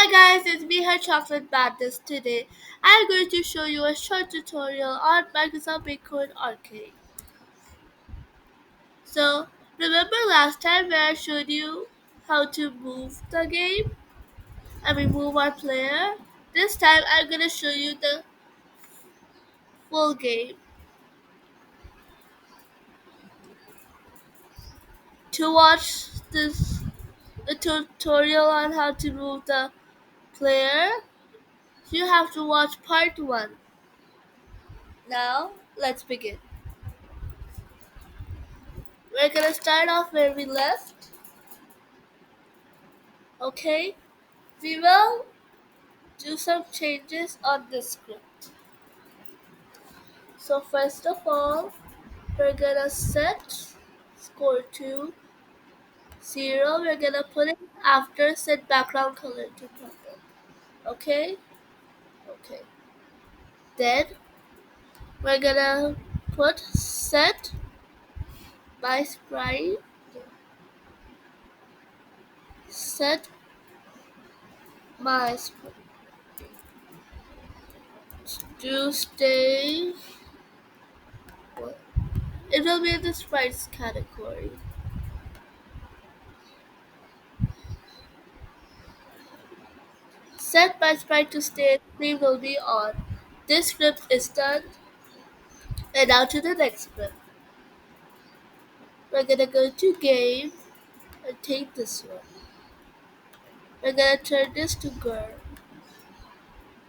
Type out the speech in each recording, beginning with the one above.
guys, it's me, her chocolate madness. Today, I'm going to show you a short tutorial on Microsoft makecode Arcade. So, remember last time where I showed you how to move the game? Move our player? This time, I'm going to show you the full game. To watch the tutorial on how to move the player, you have to watch part 1. Now, let's begin. We're going to start off where we left. Okay? We will do some changes on the script. So first of all, we're gonna set score to 0. We're gonna put it after set background color to purple. Okay? Okay. Then we're gonna put set my sprite, set my sprite to stay. It will be in the sprites category. Set my sprite to stay screen will be on. This script is done, and now to the next script. We're gonna go to game and take this one. We're gonna turn this to girl.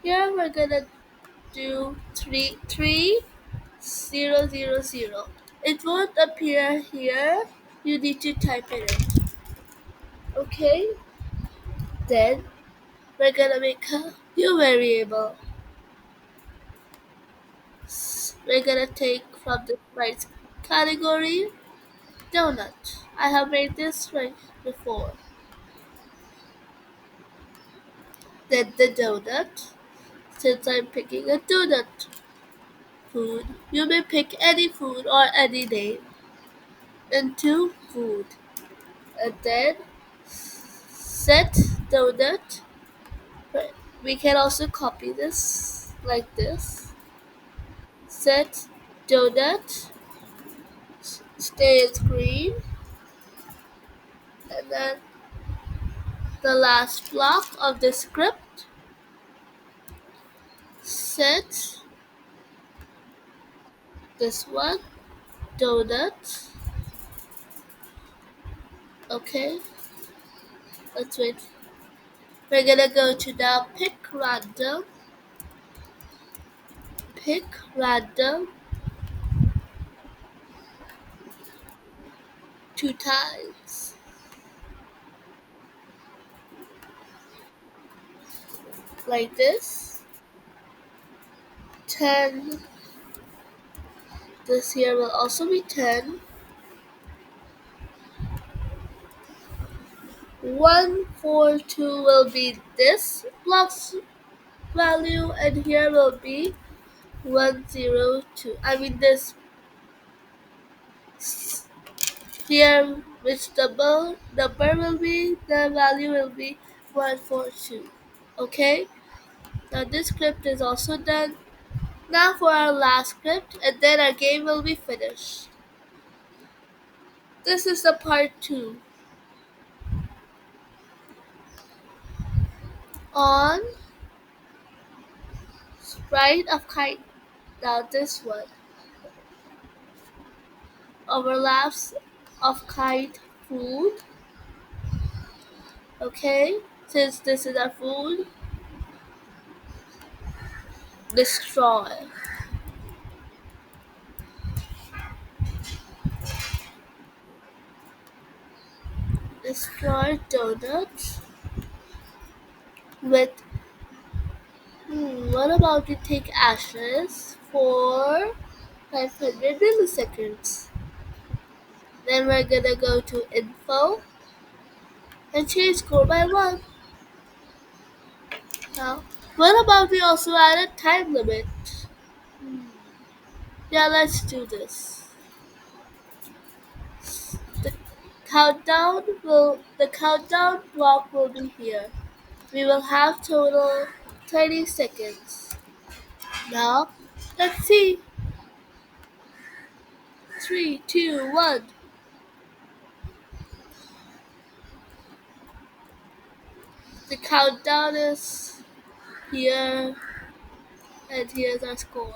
Here we're gonna do 33000. It won't appear here. You need to type in it. Okay? Then we're gonna make a new variable. We're gonna take from the price category donut. I have made this right before. Then the donut. Since I'm picking a donut food, you may pick any food or any name into food. And then set donut. We can also copy this like this. Set donut, stay in screen, and then the last block of the script. Set this one, donut. Okay, let's wait. We're gonna go to now pick random 2 times. Like this. 10. This here will also be 10. 142 will be this block's value, and here will be 102. This here, which double number will be, the value will be 142. Okay? Now this script is also done. Now for our last script, and then our game will be finished. This is the part 2. On sprite of kite. Now this one. Overlaps of kite food. Okay, since this is our food, destroy. Destroy donut with what about we take ashes for 500 milliseconds. Then we're gonna go to info and change score by 1. Now, what about we also add a time limit? Yeah, let's do this. The countdown block will be here. We will have total 30 seconds. Now, let's see. 3, 2, 1. The countdown is here, and here's our score.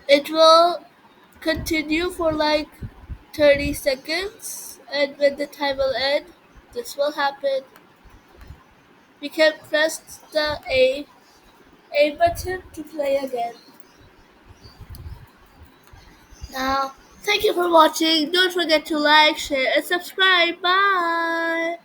It will continue for like 30 seconds, and when the time will end, this will happen. We can press the A button to play again. Now, thank you for watching. Don't forget to like, share, and subscribe. Bye!